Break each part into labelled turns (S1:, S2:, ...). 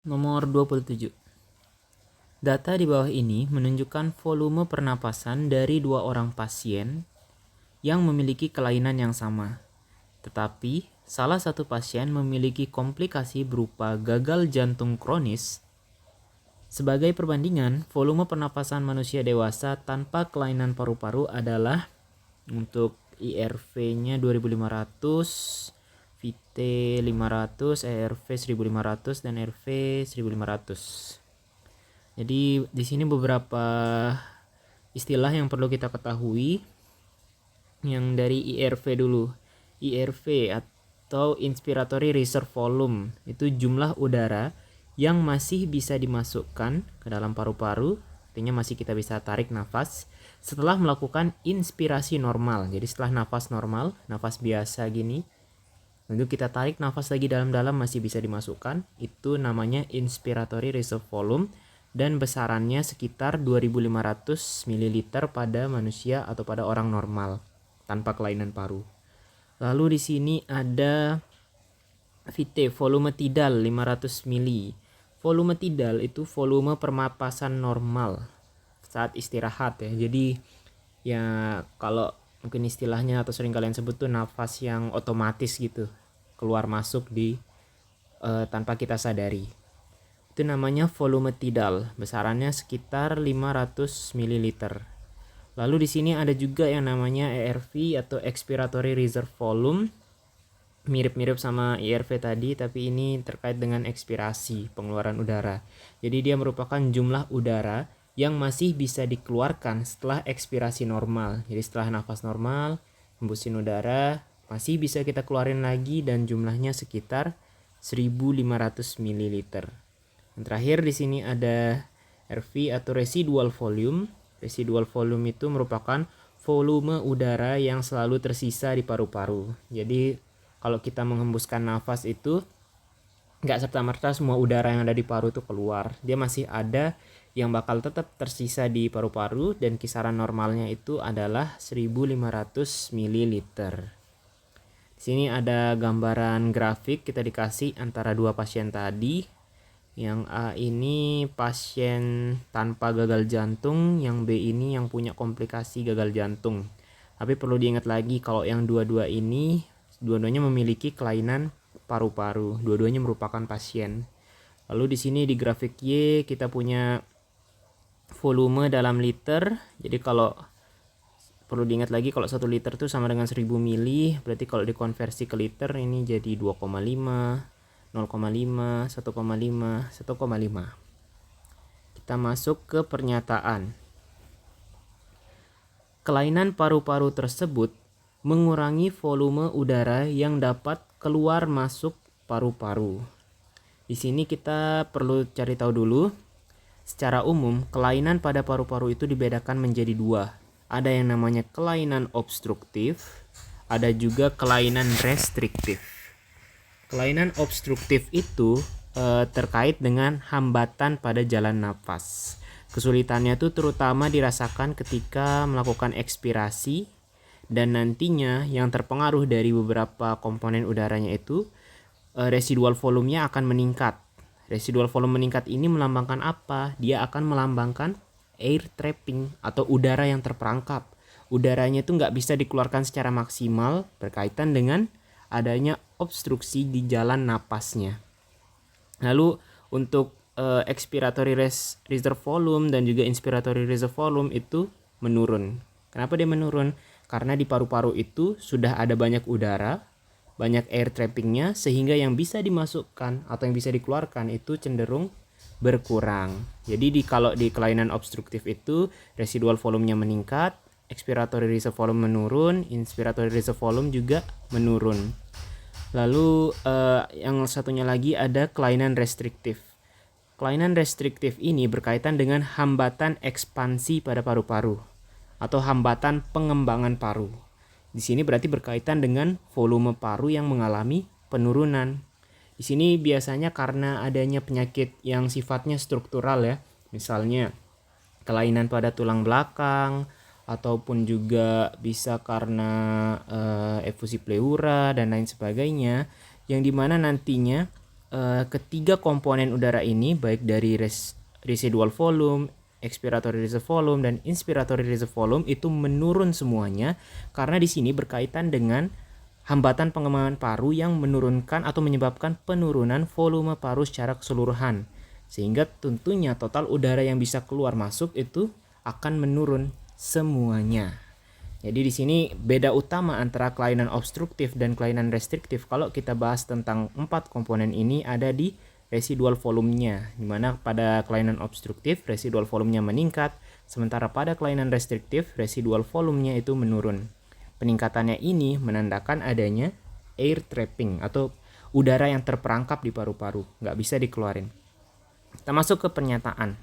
S1: Nomor 27. Data di bawah ini menunjukkan volume pernapasan dari dua orang pasien yang memiliki kelainan yang sama. Tetapi, salah satu pasien memiliki komplikasi berupa gagal jantung kronis. Sebagai perbandingan, volume pernapasan manusia dewasa tanpa kelainan paru-paru adalah untuk IRV-nya 2500, VT 500, ERV 1500 dan RV 1500. Jadi di sini beberapa istilah yang perlu kita ketahui. Yang dari IRV dulu. IRV atau Inspiratory Reserve Volume itu jumlah udara yang masih bisa dimasukkan ke dalam paru-paru, artinya masih kita bisa tarik nafas setelah melakukan inspirasi normal. Jadi setelah nafas normal, nafas biasa gini, lalu kita tarik nafas lagi dalam-dalam masih bisa dimasukkan, itu namanya Inspiratory Reserve Volume dan besarannya sekitar 2500 ml pada manusia atau pada orang normal tanpa kelainan paru. Lalu di sini ada VT, volume tidal 500 ml. Volume tidal itu volume pernapasan normal saat istirahat ya. Jadi ya kalau mungkin istilahnya atau sering kalian sebut tuh nafas yang otomatis gitu, keluar masuk di tanpa kita sadari. Itu namanya volume tidal, besarannya sekitar 500 ml. Lalu di sini ada juga yang namanya ERV atau Expiratory Reserve Volume. Mirip-mirip sama IRV tadi, tapi ini terkait dengan ekspirasi, pengeluaran udara. Jadi dia merupakan jumlah udara yang masih bisa dikeluarkan setelah ekspirasi normal. Jadi setelah nafas normal, hembusin udara, masih bisa kita keluarin lagi dan jumlahnya sekitar 1500 ml. Yang terakhir di sini ada RV atau Residual Volume. Residual volume itu merupakan volume udara yang selalu tersisa di paru-paru. Jadi kalau kita menghembuskan nafas itu nggak serta-merta semua udara yang ada di paru itu keluar. Dia masih ada yang bakal tetap tersisa di paru-paru dan kisaran normalnya itu adalah 1500 ml. Di sini ada gambaran grafik kita dikasih antara dua pasien tadi. Yang A ini pasien tanpa gagal jantung, yang B ini yang punya komplikasi gagal jantung. Tapi perlu diingat lagi kalau yang dua-dua ini, dua-duanya memiliki kelainan paru-paru, dua-duanya merupakan pasien. Lalu di sini di grafik Y kita punya volume dalam liter. Jadi kalau perlu diingat lagi kalau 1 liter itu sama dengan 1000 mili, berarti kalau dikonversi ke liter ini jadi 2,5, 0,5, 1,5, 1,5. Kita masuk ke pernyataan. Kelainan paru-paru tersebut mengurangi volume udara yang dapat keluar masuk paru-paru. Di sini kita perlu cari tahu dulu. Secara umum, kelainan pada paru-paru itu dibedakan menjadi dua. Ada yang namanya kelainan obstruktif, ada juga kelainan restriktif. Kelainan obstruktif itu terkait dengan hambatan pada jalan nafas. Kesulitannya itu terutama dirasakan ketika melakukan ekspirasi dan nantinya yang terpengaruh dari beberapa komponen udaranya itu residual volumenya akan meningkat. Residual volume meningkat ini melambangkan apa? Dia akan melambangkan air trapping atau udara yang terperangkap. Udaranya itu nggak bisa dikeluarkan secara maksimal berkaitan dengan adanya obstruksi di jalan napasnya. Lalu untuk expiratory reserve volume dan juga inspiratory reserve volume itu menurun. Kenapa dia menurun? Karena di paru-paru itu sudah ada banyak udara, banyak air trappingnya, sehingga yang bisa dimasukkan atau yang bisa dikeluarkan itu cenderung berkurang. Jadi kalau di kelainan obstruktif itu residual volumenya meningkat, expiratory reserve volume menurun, inspiratory reserve volume juga menurun. Lalu yang satunya lagi ada kelainan restriktif. Kelainan restriktif ini berkaitan dengan hambatan ekspansi pada paru-paru atau hambatan pengembangan paru. Di sini berarti berkaitan dengan volume paru yang mengalami penurunan. Di sini biasanya karena adanya penyakit yang sifatnya struktural ya. Misalnya kelainan pada tulang belakang, ataupun juga bisa karena efusi pleura dan lain sebagainya, yang dimana nantinya ketiga komponen udara ini, baik dari residual volume, expiratory reserve volume, dan inspiratory reserve volume, itu menurun semuanya karena di sini berkaitan dengan hambatan pengembangan paru yang menurunkan atau menyebabkan penurunan volume paru secara keseluruhan. Sehingga tentunya total udara yang bisa keluar masuk itu akan menurun semuanya. Jadi di sini beda utama antara kelainan obstruktif dan kelainan restriktif. Kalau kita bahas tentang 4 komponen ini ada di residual volumenya, di mana pada kelainan obstruktif residual volumenya meningkat, sementara pada kelainan restriktif residual volumenya itu menurun. Peningkatannya ini menandakan adanya air trapping atau udara yang terperangkap di paru-paru, nggak bisa dikeluarin. Kita masuk ke pernyataan.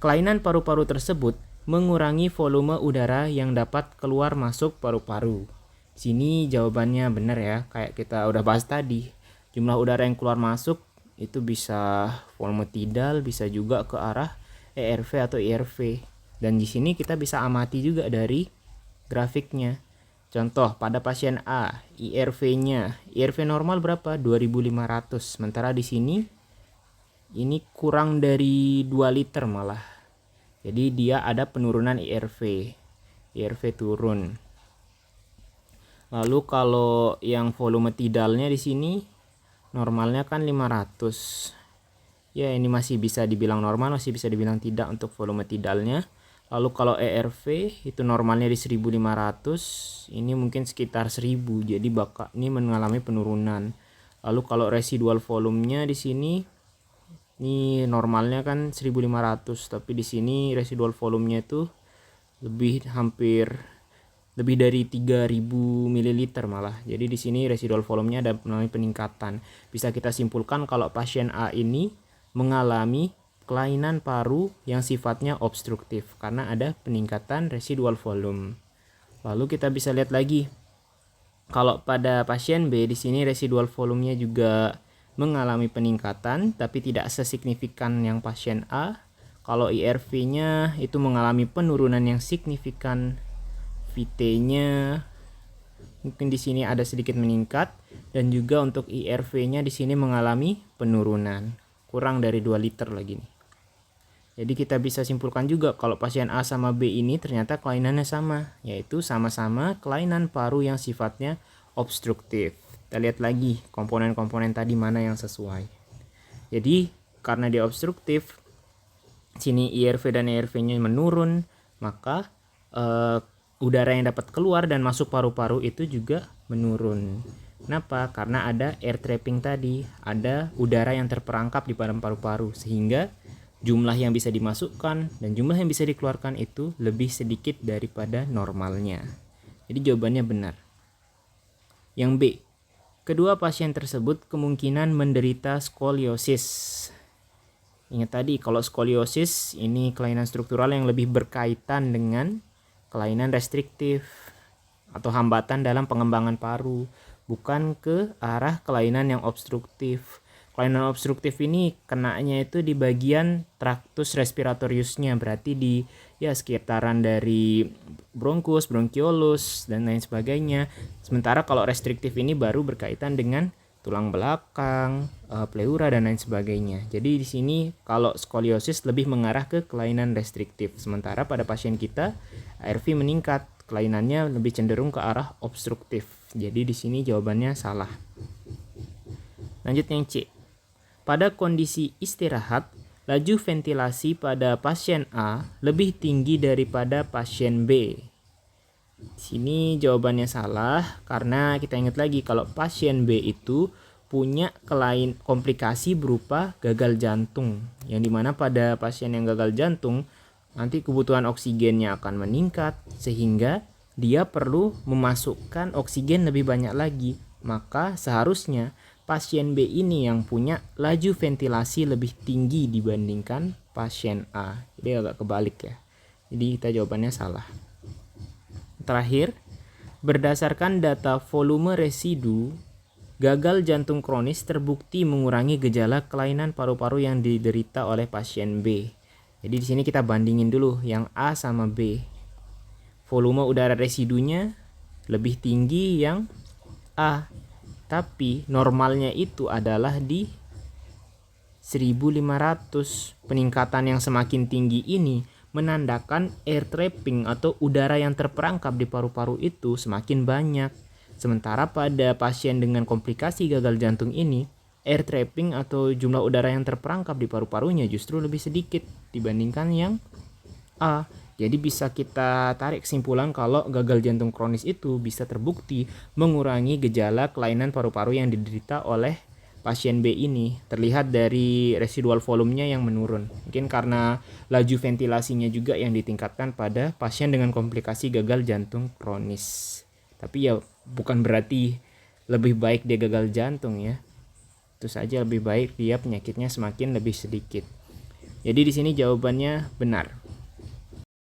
S1: Kelainan paru-paru tersebut mengurangi volume udara yang dapat keluar masuk paru-paru. Sini jawabannya benar ya, kayak kita udah bahas tadi. Jumlah udara yang keluar masuk itu bisa volume tidal, bisa juga ke arah ERV atau IRV. Dan di sini kita bisa amati juga dari grafiknya. Contoh, pada pasien A, IRV normal berapa? 2500. Sementara di sini ini kurang dari 2 liter malah. Jadi dia ada penurunan IRV turun. Lalu kalau yang volume tidalnya di sini normalnya kan 500. Ya, ini masih bisa dibilang normal, masih bisa dibilang tidak untuk volume tidalnya. Lalu kalau ERV itu normalnya di 1500, ini mungkin sekitar 1000. Jadi ini mengalami penurunan. Lalu kalau residual volumenya di sini, ini normalnya kan 1500, tapi di sini residual volumenya itu lebih dari 3000 ml malah. Jadi di sini residual volumenya ada mengalami peningkatan. Bisa kita simpulkan kalau pasien A ini mengalami kelainan paru yang sifatnya obstruktif karena ada peningkatan residual volume. Lalu kita bisa lihat lagi kalau pada pasien B di sini residual volumenya juga mengalami peningkatan tapi tidak sesignifikan yang pasien A. Kalau IRV-nya itu mengalami penurunan yang signifikan, VT-nya mungkin di sini ada sedikit meningkat, dan juga untuk IRV-nya di sini mengalami penurunan, kurang dari 2 liter lagi nih. Jadi kita bisa simpulkan juga kalau pasien A sama B ini ternyata kelainannya sama, yaitu sama-sama kelainan paru yang sifatnya obstruktif. Kita lihat lagi komponen-komponen tadi mana yang sesuai. Jadi karena dia obstruktif, sini IRV dan ERV-nya menurun, maka udara yang dapat keluar dan masuk paru-paru itu juga menurun. Kenapa? Karena ada air trapping tadi, ada udara yang terperangkap di dalam paru-paru, sehingga jumlah yang bisa dimasukkan dan jumlah yang bisa dikeluarkan itu lebih sedikit daripada normalnya. Jadi jawabannya benar. Yang B, kedua pasien tersebut kemungkinan menderita skoliosis. Ingat tadi kalau skoliosis ini kelainan struktural yang lebih berkaitan dengan kelainan restriktif atau hambatan dalam pengembangan paru, bukan ke arah kelainan yang obstruktif. Kelainan obstruktif ini kenanya itu di bagian traktus respiratoriusnya, berarti di sekitaran dari bronkus, bronkiolus dan lain sebagainya. Sementara kalau restriktif ini baru berkaitan dengan tulang belakang, pleura dan lain sebagainya. Jadi di sini kalau skoliosis lebih mengarah ke kelainan restriktif. Sementara pada pasien kita ARV meningkat, kelainannya lebih cenderung ke arah obstruktif. Jadi di sini jawabannya salah. Lanjut yang C. Pada kondisi istirahat, laju ventilasi pada pasien A lebih tinggi daripada pasien B. Sini jawabannya salah karena kita ingat lagi kalau pasien B itu punya komplikasi berupa gagal jantung, yang dimana pada pasien yang gagal jantung nanti kebutuhan oksigennya akan meningkat sehingga dia perlu memasukkan oksigen lebih banyak lagi. Maka seharusnya pasien B ini yang punya laju ventilasi lebih tinggi dibandingkan pasien A. Jadi agak kebalik ya. Jadi kita jawabannya salah. Terakhir, berdasarkan data volume residu, gagal jantung kronis terbukti mengurangi gejala kelainan paru-paru yang diderita oleh pasien B. Jadi di sini kita bandingin dulu yang A sama B. Volume udara residunya lebih tinggi yang A, tapi normalnya itu adalah di 1.500. Peningkatan yang semakin tinggi ini menandakan air trapping atau udara yang terperangkap di paru-paru itu semakin banyak. Sementara pada pasien dengan komplikasi gagal jantung ini, air trapping atau jumlah udara yang terperangkap di paru-parunya justru lebih sedikit dibandingkan yang A. Jadi bisa kita tarik kesimpulan kalau gagal jantung kronis itu bisa terbukti mengurangi gejala kelainan paru-paru yang diderita oleh pasien B ini. Terlihat dari residual volumenya yang menurun. Mungkin karena laju ventilasinya juga yang ditingkatkan pada pasien dengan komplikasi gagal jantung kronis. Tapi ya bukan berarti lebih baik dia gagal jantung ya. Itu saja lebih baik dia penyakitnya semakin lebih sedikit. Jadi di sini jawabannya benar.